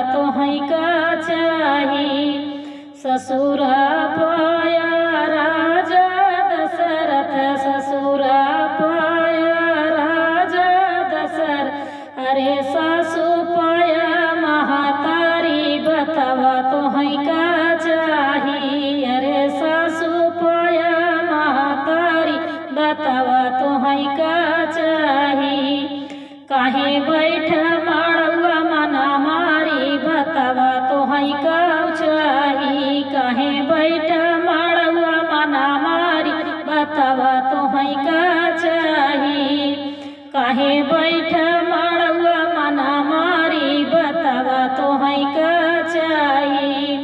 तो है का चाही। ससुर पाया राजा दशरथ, ससुर पाया राजा दशरथ। अरे सासु पाया महातारी, बतावा तो है का चाही। अरे सासु पाया महातारी, बतावा तो है का चाही। काहे बैठ माड़ुआ मना मारी, बतावा तो है का चाही। काहे बैठ माड़ुआ मना मारी, बतावा तो है का चाही। काहे बैठ माड़ुआ मना मारी, बतावा तो है का चाही।